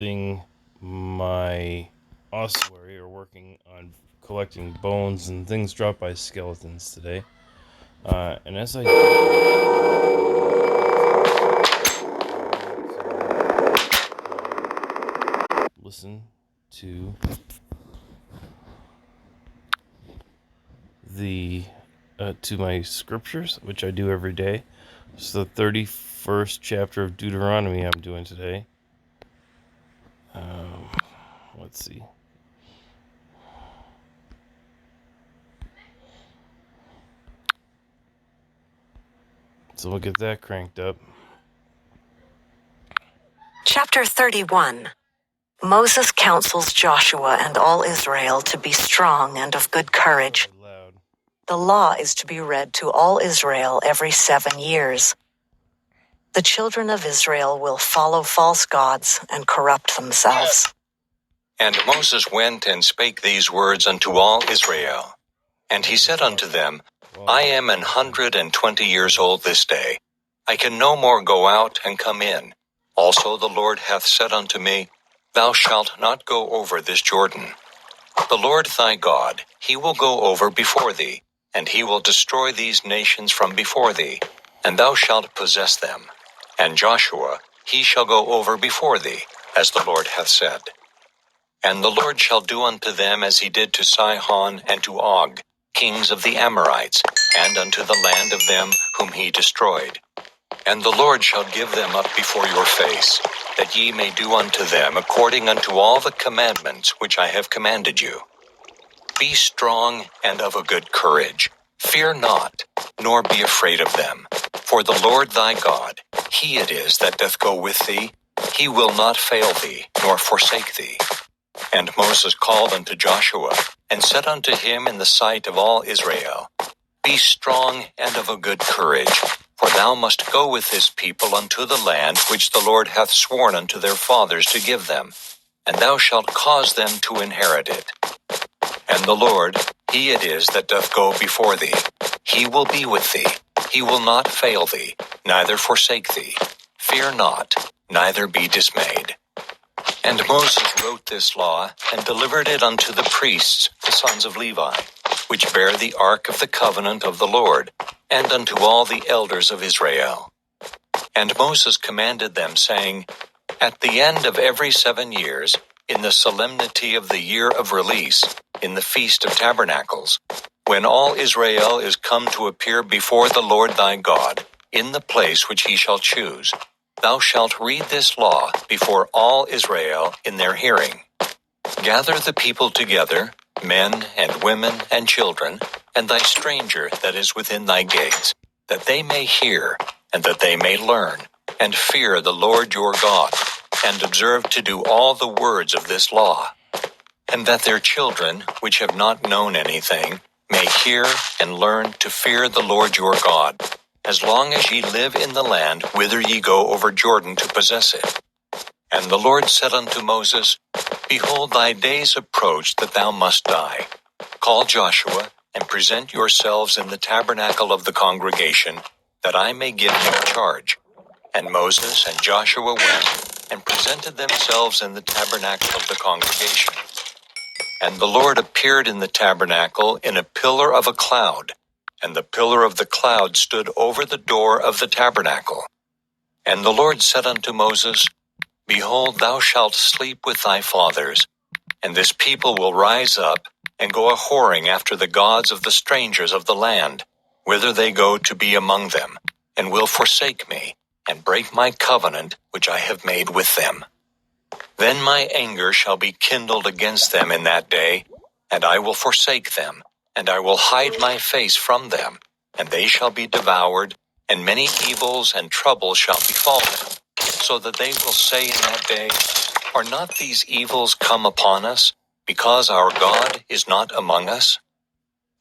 Doing my ossuary, or working on collecting bones and things dropped by skeletons today. And as I listen to the to my scriptures, which I do every day. It's the 31st chapter of Deuteronomy I'm doing today. Let's see. So we'll get that cranked up. Chapter 31. Moses counsels Joshua and all Israel to be strong and of good courage. The law is to be read to all Israel every 7 years. The children of Israel will follow false gods and corrupt themselves. And Moses went and spake these words unto all Israel. And he said unto them, I am 120 years old this day. I can no more go out and come in. Also the Lord hath said unto me, Thou shalt not go over this Jordan. The Lord thy God, he will go over before thee, and he will destroy these nations from before thee, and thou shalt possess them. And Joshua, he shall go over before thee, as the Lord hath said. And the Lord shall do unto them as he did to Sihon and to Og, kings of the Amorites, and unto the land of them whom he destroyed. And the Lord shall give them up before your face, that ye may do unto them according unto all the commandments which I have commanded you. Be strong and of a good courage. Fear not, nor be afraid of them. For the Lord thy God, he it is that doth go with thee. He will not fail thee, nor forsake thee. And Moses called unto Joshua, and said unto him in the sight of all Israel, Be strong and of a good courage, for thou must go with this people unto the land which the Lord hath sworn unto their fathers to give them, and thou shalt cause them to inherit it. And the Lord, he it is that doth go before thee. He will be with thee. He will not fail thee, neither forsake thee. Fear not, neither be dismayed. And Moses wrote this law, and delivered it unto the priests, the sons of Levi, which bear the ark of the covenant of the Lord, and unto all the elders of Israel. And Moses commanded them, saying, At the end of every 7 years, in the solemnity of the year of release, in the feast of tabernacles, when all Israel is come to appear before the Lord thy God, in the place which he shall choose, thou shalt read this law before all Israel in their hearing. Gather the people together, men and women and children, and thy stranger that is within thy gates, that they may hear, and that they may learn, and fear the Lord your God, and observe to do all the words of this law. And that their children, which have not known anything, may hear and learn to fear the Lord your God, as long as ye live in the land whither ye go over Jordan to possess it. And the Lord said unto Moses, Behold, thy days approach that thou must die. Call Joshua, and present yourselves in the tabernacle of the congregation, that I may give him charge. And Moses and Joshua went, and presented themselves in the tabernacle of the congregation. And the Lord appeared in the tabernacle in a pillar of a cloud, and the pillar of the cloud stood over the door of the tabernacle. And the Lord said unto Moses, Behold, thou shalt sleep with thy fathers, and this people will rise up, and go a-whoring after the gods of the strangers of the land, whither they go to be among them, and will forsake me, and break my covenant which I have made with them. Then my anger shall be kindled against them in that day, and I will forsake them, and I will hide my face from them, and they shall be devoured, and many evils and troubles shall befall them, so that they will say in that day, Are not these evils come upon us, because our God is not among us?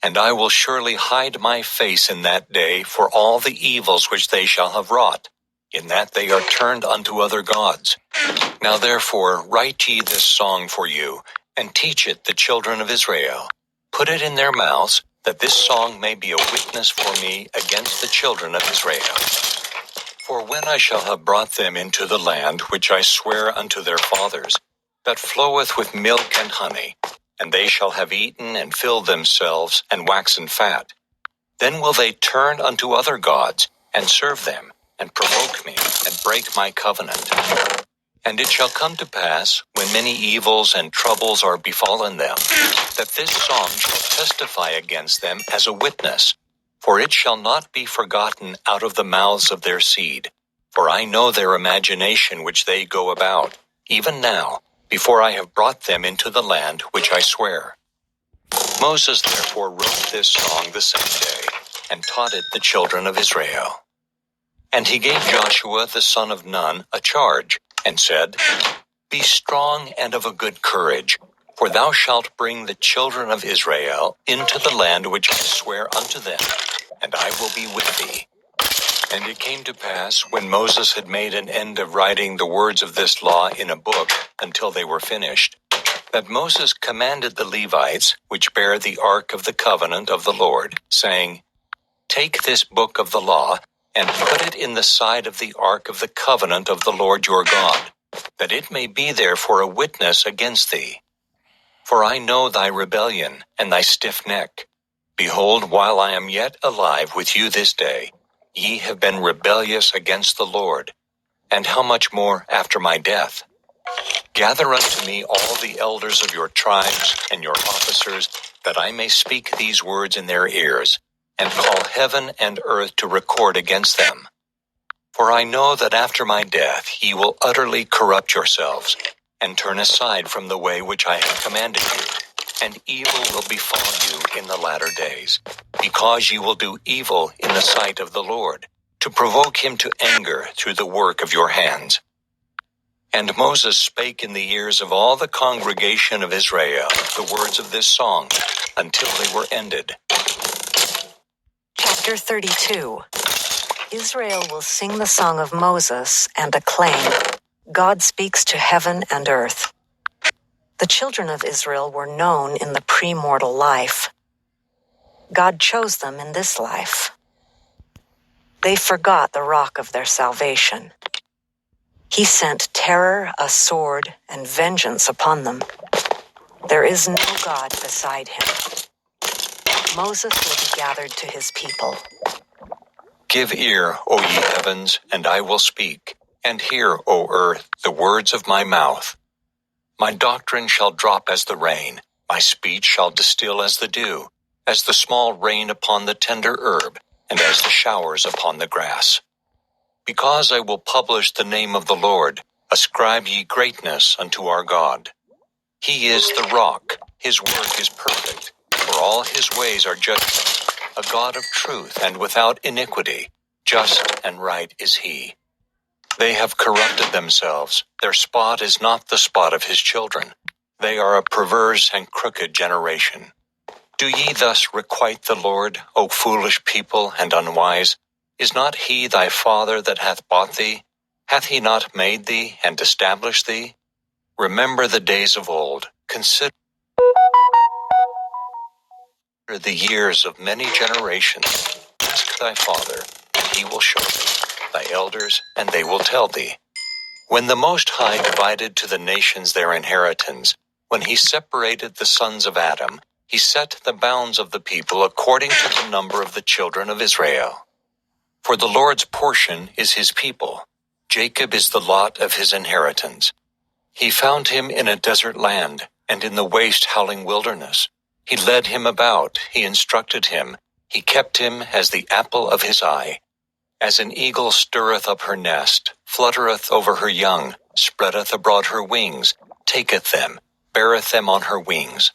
And I will surely hide my face in that day for all the evils which they shall have wrought, in that they are turned unto other gods. Now therefore write ye this song for you, and teach it the children of Israel. Put it in their mouths, that this song may be a witness for me against the children of Israel. For when I shall have brought them into the land which I swear unto their fathers, that floweth with milk and honey, and they shall have eaten and filled themselves and waxen fat, then will they turn unto other gods, and serve them, and provoke me, and break my covenant. And it shall come to pass, when many evils and troubles are befallen them, that this song shall testify against them as a witness, for it shall not be forgotten out of the mouths of their seed. For I know their imagination which they go about, even now, before I have brought them into the land which I swear. Moses therefore wrote this song the same day, and taught it the children of Israel. And he gave Joshua the son of Nun a charge, and said, Be strong and of a good courage, for thou shalt bring the children of Israel into the land which I swear unto them, and I will be with thee. And it came to pass, when Moses had made an end of writing the words of this law in a book until they were finished, that Moses commanded the Levites, which bear the ark of the covenant of the Lord, saying, Take this book of the law, and put it in the side of the ark of the covenant of the Lord your God, that it may be there for a witness against thee. For I know thy rebellion and thy stiff neck. Behold, while I am yet alive with you this day, ye have been rebellious against the Lord, and how much more after my death? Gather unto me all the elders of your tribes and your officers, that I may speak these words in their ears, and call heaven and earth to record against them. For I know that after my death ye will utterly corrupt yourselves, and turn aside from the way which I have commanded you, and evil will befall you in the latter days, because ye will do evil in the sight of the Lord, to provoke him to anger through the work of your hands. And Moses spake in the ears of all the congregation of Israel the words of this song, until they were ended. Chapter 32. Israel will sing the song of Moses and acclaim, God speaks to heaven and earth. The children of Israel were known in the premortal life. God chose them in this life. They forgot the rock of their salvation. He sent terror, a sword, and vengeance upon them. There is no God beside him. Moses will be gathered to his people. Give ear, O ye heavens, and I will speak, and hear, O earth, the words of my mouth. My doctrine shall drop as the rain, my speech shall distill as the dew, as the small rain upon the tender herb, and as the showers upon the grass. Because I will publish the name of the Lord, ascribe ye greatness unto our God. He is the rock, his work is perfect, for all his ways are judgment, a God of truth and without iniquity, just and right is he. They have corrupted themselves, their spot is not the spot of his children. They are a perverse and crooked generation. Do ye thus requite the Lord, O foolish people and unwise? Is not he thy father that hath bought thee? Hath he not made thee and established thee? Remember the days of old, consider the years of many generations. Ask thy father, and he will show thee, thy elders, and they will tell thee. When the Most High divided to the nations their inheritance, when he separated the sons of Adam, he set the bounds of the people according to the number of the children of Israel. For the Lord's portion is his people. Jacob is the lot of his inheritance. He found him in a desert land, and in the waste howling wilderness. He led him about, he instructed him, he kept him as the apple of his eye. As an eagle stirreth up her nest, fluttereth over her young, spreadeth abroad her wings, taketh them, beareth them on her wings.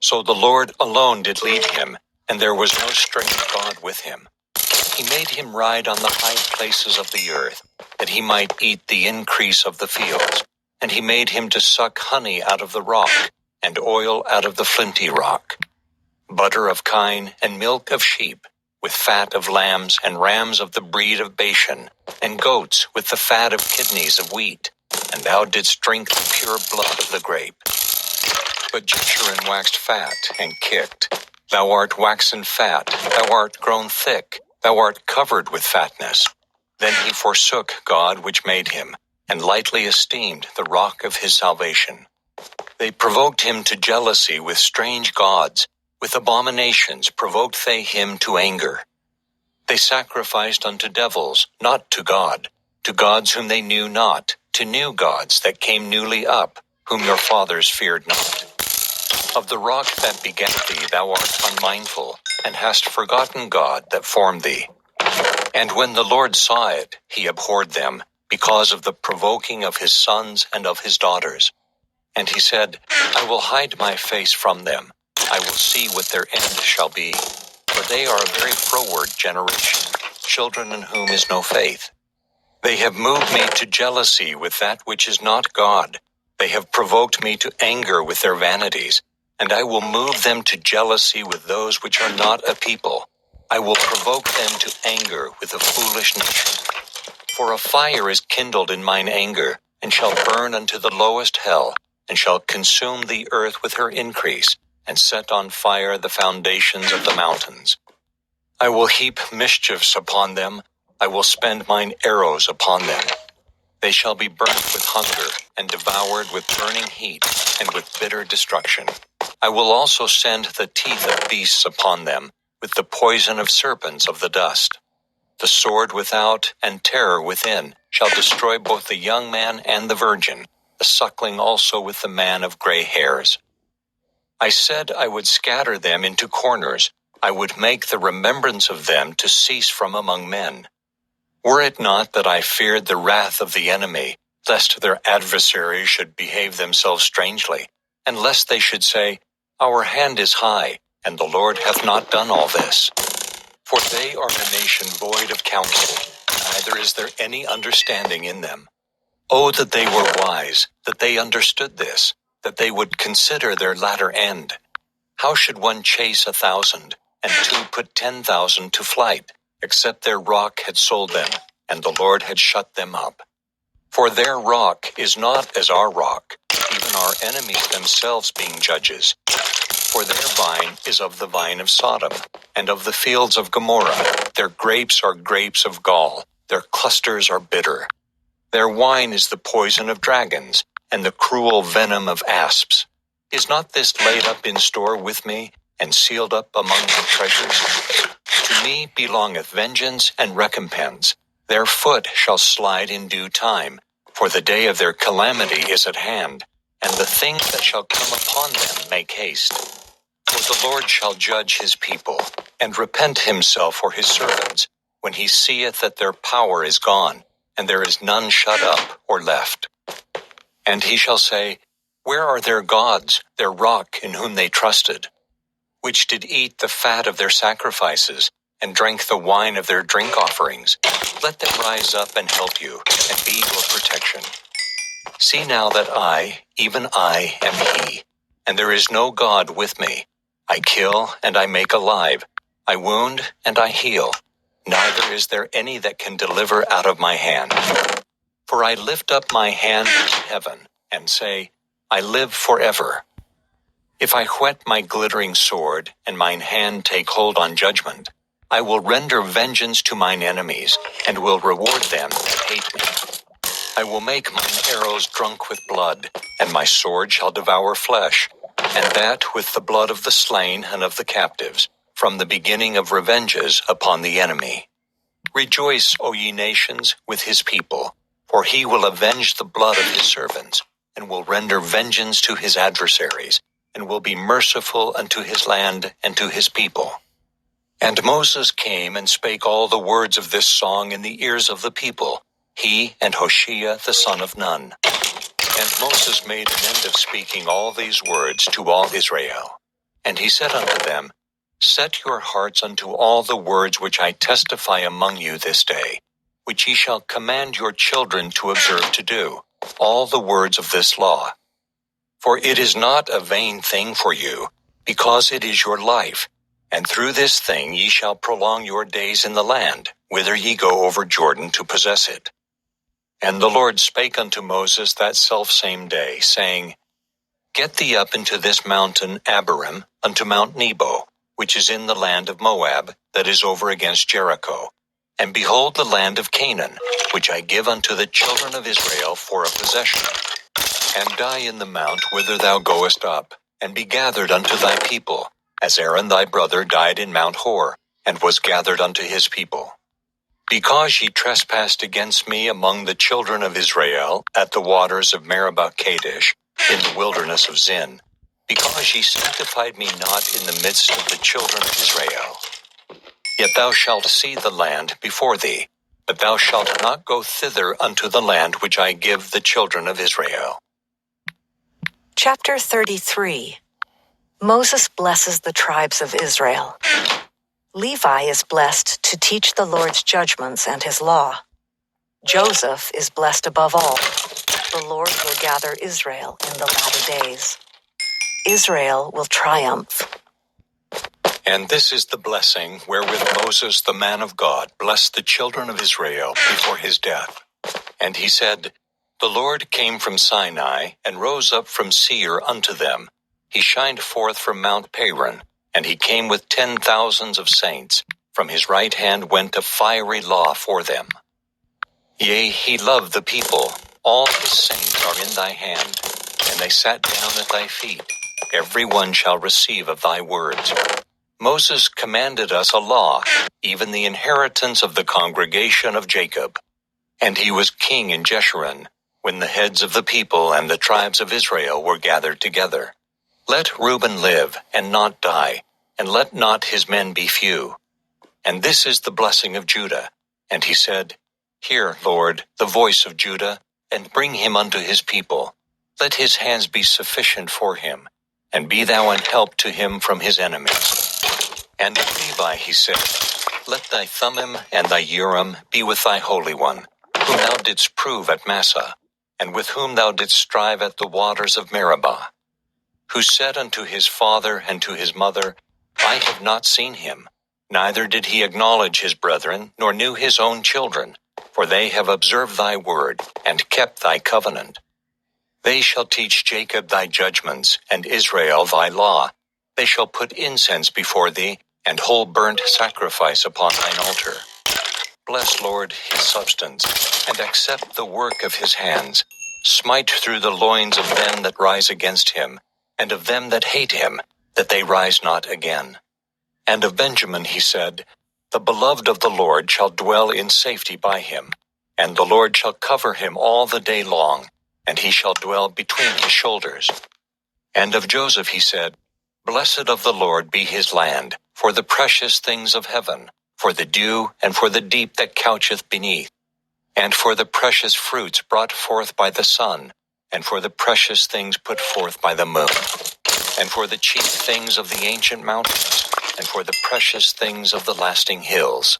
So the Lord alone did lead him, and there was no strange God with him. He made him ride on the high places of the earth, that he might eat the increase of the fields. And he made him to suck honey out of the rock, and oil out of the flinty rock. Butter of kine and milk of sheep, with fat of lambs and rams of the breed of Bashan, and goats with the fat of kidneys of wheat. And thou didst drink the pure blood of the grape. But Jeshurun waxed fat and kicked. Thou art waxen fat, thou art grown thick, thou art covered with fatness. Then he forsook God which made him, and lightly esteemed the rock of his salvation. They provoked him to jealousy with strange gods. With abominations provoked they him to anger. They sacrificed unto devils, not to God, to gods whom they knew not, to new gods that came newly up, whom your fathers feared not. Of the rock that begat thee thou art unmindful, and hast forgotten God that formed thee. And when the Lord saw it, he abhorred them, because of the provoking of his sons and of his daughters. And he said, I will hide my face from them. I will see what their end shall be. For they are a very froward generation, children in whom is no faith. They have moved me to jealousy with that which is not God. They have provoked me to anger with their vanities. And I will move them to jealousy with those which are not a people. I will provoke them to anger with a foolish nation. For a fire is kindled in mine anger, and shall burn unto the lowest hell, and shall consume the earth with her increase, and set on fire the foundations of the mountains. I will heap mischiefs upon them, I will spend mine arrows upon them. They shall be burnt with hunger, and devoured with burning heat, and with bitter destruction. I will also send the teeth of beasts upon them, with the poison of serpents of the dust. The sword without, and terror within, shall destroy both the young man and the virgin, the suckling also with the man of gray hairs. I said I would scatter them into corners, I would make the remembrance of them to cease from among men. Were it not that I feared the wrath of the enemy, lest their adversaries should behave themselves strangely, and lest they should say, Our hand is high, and the Lord hath not done all this. For they are a nation void of counsel, neither is there any understanding in them. Oh, that they were wise, that they understood this, that they would consider their latter end. How should one chase 1,000, and two put 10,000 to flight, except their rock had sold them, and the Lord had shut them up? For their rock is not as our rock, even our enemies themselves being judges. For their vine is of the vine of Sodom, and of the fields of Gomorrah. Their grapes are grapes of gall, their clusters are bitter. Their wine is the poison of dragons, and the cruel venom of asps. Is not this laid up in store with me, and sealed up among my treasures? To me belongeth vengeance and recompense. Their foot shall slide in due time, for the day of their calamity is at hand, and the things that shall come upon them make haste. For the Lord shall judge his people, and repent himself for his servants, when he seeth that their power is gone, and there is none shut up or left. And he shall say, Where are their gods, their rock in whom they trusted, which did eat the fat of their sacrifices, and drank the wine of their drink offerings? Let them rise up and help you, and be your protection. See now that I, even I, am he, and there is no God with me. I kill, and I make alive. I wound, and I heal. Neither is there any that can deliver out of my hand. For I lift up my hand to heaven, and say, I live forever. If I whet my glittering sword, and mine hand take hold on judgment, I will render vengeance to mine enemies, and will reward them that hate me. I will make mine arrows drunk with blood, and my sword shall devour flesh, and that with the blood of the slain and of the captives, from the beginning of revenges upon the enemy. Rejoice, O ye nations, with his people, for he will avenge the blood of his servants, and will render vengeance to his adversaries, and will be merciful unto his land and to his people. And Moses came and spake all the words of this song in the ears of the people, he and Hoshea the son of Nun. And Moses made an end of speaking all these words to all Israel. And he said unto them, Set your hearts unto all the words which I testify among you this day, which ye shall command your children to observe to do, all the words of this law. For it is not a vain thing for you, because it is your life, and through this thing ye shall prolong your days in the land, whither ye go over Jordan to possess it. And the Lord spake unto Moses that selfsame day, saying, Get thee up into this mountain Abarim, unto Mount Nebo, which is in the land of Moab, that is over against Jericho, And behold the land of Canaan, which I give unto the children of Israel for a possession. And die in the mount whither thou goest up, and be gathered unto thy people, as Aaron thy brother died in Mount Hor, and was gathered unto his people. Because ye trespassed against me among the children of Israel at the waters of Meribah Kadesh, in the wilderness of Zin, because ye sanctified me not in the midst of the children of Israel. Yet thou shalt see the land before thee, but thou shalt not go thither unto the land which I give the children of Israel. Chapter 33. Moses blesses the tribes of Israel. Levi is blessed to teach the Lord's judgments and his law. Joseph is blessed above all. The Lord will gather Israel in the latter days. Israel will triumph. And this is the blessing wherewith Moses the man of God blessed the children of Israel before his death. And he said, The Lord came from Sinai, and rose up from Seir unto them. He shined forth from Mount Paran, and he came with 10,000s of saints. From his right hand went a fiery law for them. Yea, he loved the people. All his saints are in thy hand, and they sat down at thy feet. Every one shall receive of thy words. Moses commanded us a law, even the inheritance of the congregation of Jacob. And he was king in Jeshurun, when the heads of the people and the tribes of Israel were gathered together. Let Reuben live, and not die, and let not his men be few. And this is the blessing of Judah. And he said, Hear, Lord, the voice of Judah, and bring him unto his people. Let his hands be sufficient for him, and be thou an help to him from his enemies. And of Levi he said, Let thy Thummim and thy Urim be with thy Holy One, whom thou didst prove at Massah, and with whom thou didst strive at the waters of Meribah. Who said unto his father and to his mother, I have not seen him, neither did he acknowledge his brethren, nor knew his own children, for they have observed thy word, and kept thy covenant. They shall teach Jacob thy judgments, and Israel thy law. They shall put incense before thee, and whole burnt sacrifice upon thine altar. Bless, Lord, his substance, and accept the work of his hands. Smite through the loins of them that rise against him, and of them that hate him, that they rise not again. And of Benjamin he said, The beloved of the Lord shall dwell in safety by him, and the Lord shall cover him all the day long, and he shall dwell between his shoulders. And of Joseph he said, Blessed of the Lord be his land, for the precious things of heaven, for the dew, and for the deep that coucheth beneath, and for the precious fruits brought forth by the sun, and for the precious things put forth by the moon, and for the chief things of the ancient mountains, and for the precious things of the lasting hills,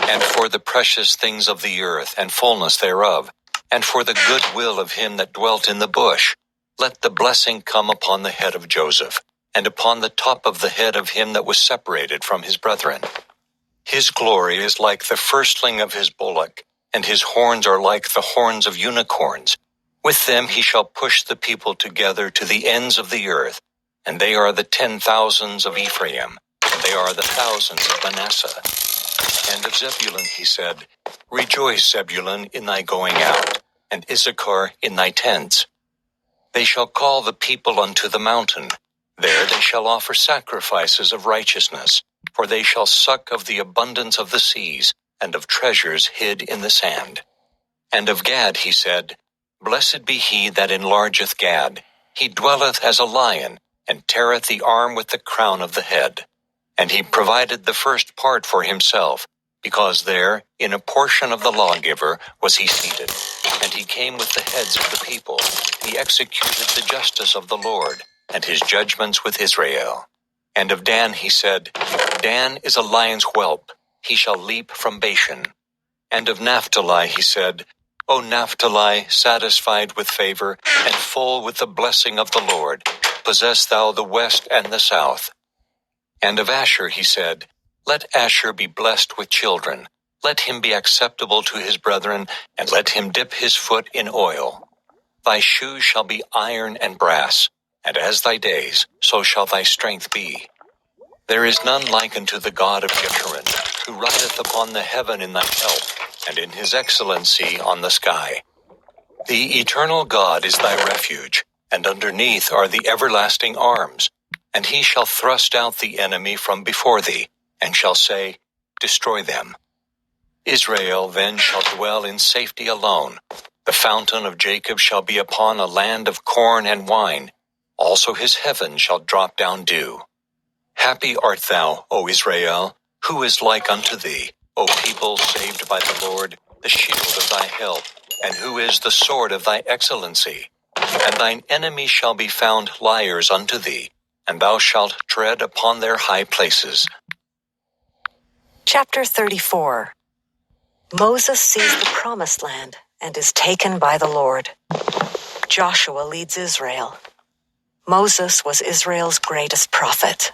and for the precious things of the earth, and fullness thereof, and for the good will of him that dwelt in the bush. Let the blessing come upon the head of Joseph, and upon the top of the head of him that was separated from his brethren. His glory is like the firstling of his bullock, and his horns are like the horns of unicorns. With them he shall push the people together to the ends of the earth, and they are the 10,000s of Ephraim, and they are the thousands of Manasseh. And of Zebulun he said, Rejoice, Zebulun, in thy going out, and Issachar in thy tents. They shall call the people unto the mountain. There they shall offer sacrifices of righteousness, for they shall suck of the abundance of the seas, and of treasures hid in the sand. And of Gad he said, Blessed be he that enlargeth Gad. He dwelleth as a lion, and teareth the arm with the crown of the head. And he provided the first part for himself, because there, in a portion of the lawgiver, was he seated. And he came with the heads of the people. He executed the justice of the Lord, and his judgments with Israel. And of Dan he said, Dan is a lion's whelp, he shall leap from Bashan. And of Naphtali he said, O Naphtali, satisfied with favor, and full with the blessing of the Lord, possess thou the west and the south. And of Asher he said, Let Asher be blessed with children, let him be acceptable to his brethren, and let him dip his foot in oil. Thy shoes shall be iron and brass, and as thy days, so shall thy strength be. There is none like unto the God of Jeshurun, who rideth upon the heaven in thy help, and in his excellency on the sky. The eternal God is thy refuge, and underneath are the everlasting arms. And he shall thrust out the enemy from before thee, and shall say, Destroy them. Israel then shall dwell in safety alone. The fountain of Jacob shall be upon a land of corn and wine. Also his heaven shall drop down dew. Happy art thou, O Israel, who is like unto thee, O people saved by the Lord, the shield of thy help, and who is the sword of thy excellency. And thine enemies shall be found liars unto thee, and thou shalt tread upon their high places. Chapter 34. Moses sees the promised land and is taken by the Lord. Joshua leads Israel. Moses was Israel's greatest prophet.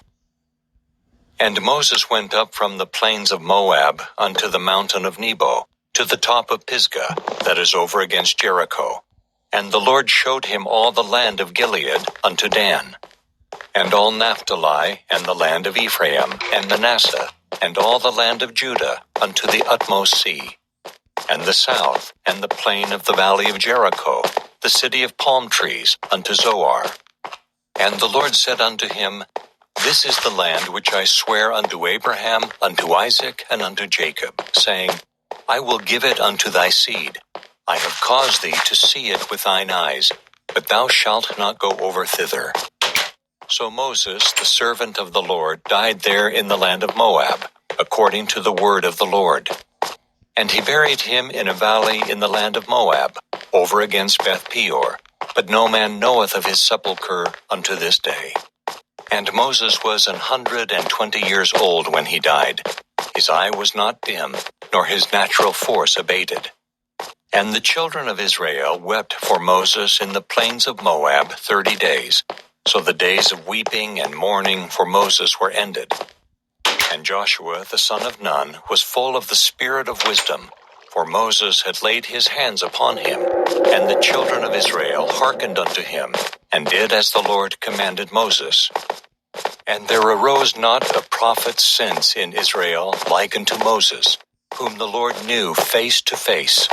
And Moses went up from the plains of Moab unto the mountain of Nebo, to the top of Pisgah, that is over against Jericho. And the Lord showed him all the land of Gilead unto Dan, and all Naphtali, and the land of Ephraim, and Manasseh, and all the land of Judah unto the utmost sea, and the south, and the plain of the valley of Jericho, the city of palm trees, unto Zoar. And the Lord said unto him, This is the land which I swear unto Abraham, unto Isaac, and unto Jacob, saying, I will give it unto thy seed. I have caused thee to see it with thine eyes, but thou shalt not go over thither. So Moses, the servant of the Lord, died there in the land of Moab, according to the word of the Lord. And he buried him in a valley in the land of Moab, over against Beth Peor, but no man knoweth of his sepulchre unto this day. And Moses was 120 years old when he died. His eye was not dim, nor his natural force abated. And the children of Israel wept for Moses in the plains of Moab 30 days. So the days of weeping and mourning for Moses were ended. And Joshua the son of Nun was full of the spirit of wisdom, for Moses had laid his hands upon him. And the children of Israel hearkened unto him, and did as the Lord commanded Moses. And there arose not a prophet since in Israel like unto Moses, whom the Lord knew face to face,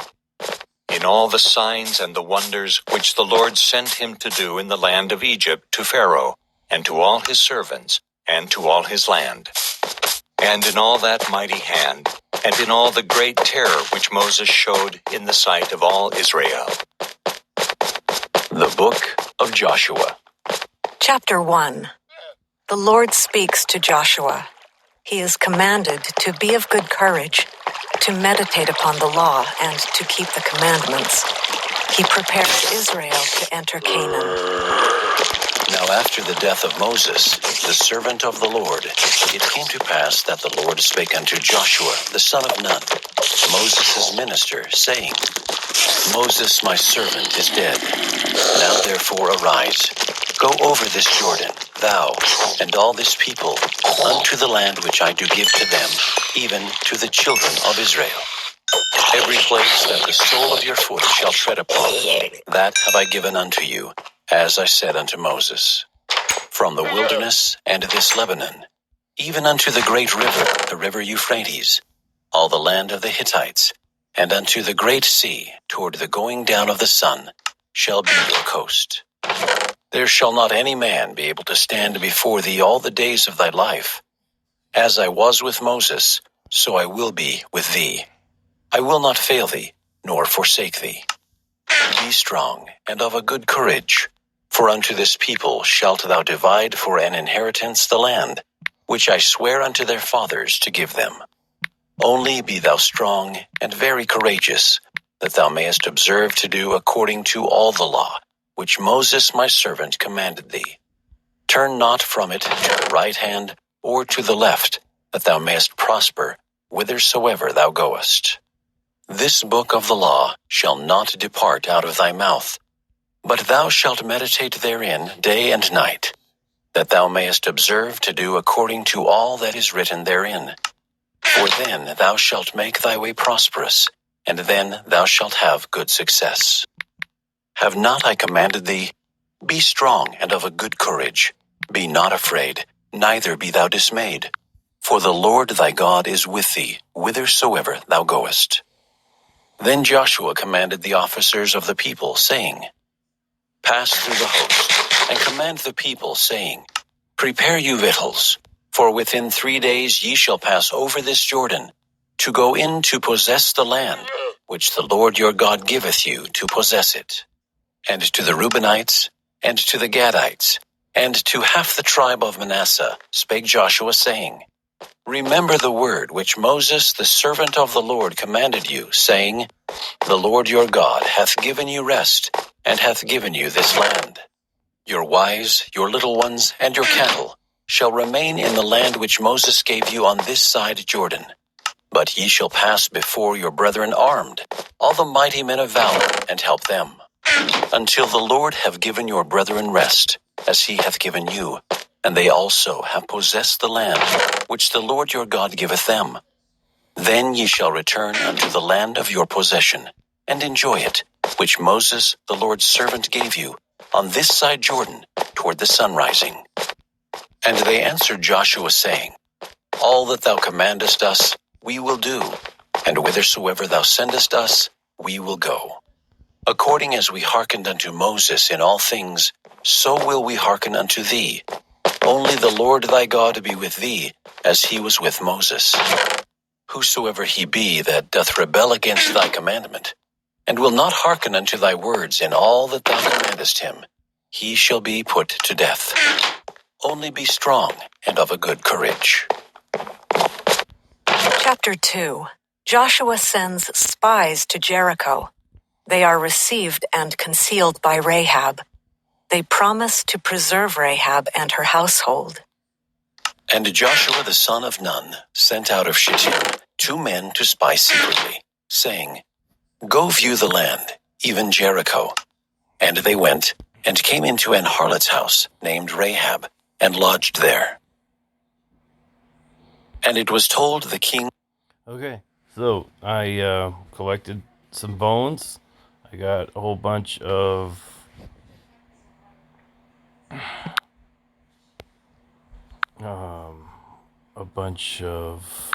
in all the signs and the wonders which the Lord sent him to do in the land of Egypt to Pharaoh, and to all his servants, and to all his land. And in all that mighty hand, and in all the great terror which Moses showed in the sight of all Israel. The Book of Joshua. Chapter 1. The Lord speaks to Joshua. He is commanded to be of good courage, to meditate upon the law, and to keep the commandments. He prepares Israel to enter Canaan. Now after the death of Moses, the servant of the Lord, it came to pass that the Lord spake unto Joshua the son of Nun, Moses' minister, saying, Moses my servant is dead. Now therefore arise, go over this Jordan, thou and all this people, unto the land which I do give to them, even to the children of Israel. Every place that the sole of your foot shall tread upon, that have I given unto you, as I said unto Moses. From the wilderness and this Lebanon, even unto the great river, the river Euphrates, all the land of the Hittites, and unto the great sea, toward the going down of the sun, shall be your coast. There shall not any man be able to stand before thee all the days of thy life. As I was with Moses, so I will be with thee. I will not fail thee, nor forsake thee. Be strong, and of a good courage, for unto this people shalt thou divide for an inheritance the land, which I swear unto their fathers to give them. Only be thou strong and very courageous, that thou mayest observe to do according to all the law, which Moses my servant commanded thee. Turn not from it to the right hand or to the left, that thou mayest prosper whithersoever thou goest. This book of the law shall not depart out of thy mouth, but thou shalt meditate therein day and night, that thou mayest observe to do according to all that is written therein. For then thou shalt make thy way prosperous, and then thou shalt have good success. Have not I commanded thee? Be strong and of a good courage. Be not afraid, neither be thou dismayed. For the Lord thy God is with thee, whithersoever thou goest. Then Joshua commanded the officers of the people, saying, Pass through the host, and command the people, saying, Prepare you victuals, for within 3 days ye shall pass over this Jordan, to go in to possess the land, which the Lord your God giveth you to possess it. And to the Reubenites, and to the Gadites, and to half the tribe of Manasseh spake Joshua, saying, Remember the word which Moses the servant of the Lord commanded you, saying, The Lord your God hath given you rest, and hath given you this land. Your wives, your little ones, and your cattle shall remain in the land which Moses gave you on this side Jordan. But ye shall pass before your brethren armed, all the mighty men of valor, and help them, until the Lord have given your brethren rest, as he hath given you, and they also have possessed the land which the Lord your God giveth them. Then ye shall return unto the land of your possession, and enjoy it, which Moses the Lord's servant gave you, on this side Jordan, toward the sunrising. And they answered Joshua, saying, All that thou commandest us, we will do, and whithersoever thou sendest us, we will go. According as we hearkened unto Moses in all things, so will we hearken unto thee. Only the Lord thy God be with thee, as he was with Moses. Whosoever he be that doth rebel against thy commandment, and will not hearken unto thy words in all that thou commandest him, he shall be put to death. Only be strong and of a good courage. Chapter 2. Joshua sends spies to Jericho. They are received and concealed by Rahab. They promise to preserve Rahab and her household. And Joshua the son of Nun sent out of Shittim 2 men to spy secretly, saying, Go view the land, even Jericho. And they went, and came into an harlot's house, named Rahab, and lodged there. And it was told the king... Okay, so I collected some bones. I got a whole bunch of a bunch of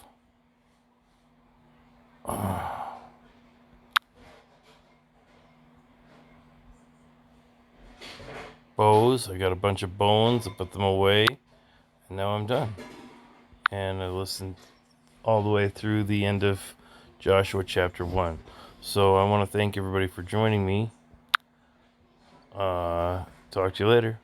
bows. I got a bunch of bones. I put them away, and now I'm done. And I listened all the way through the end of Joshua chapter 1. So I want to thank everybody for joining me. Talk to you later.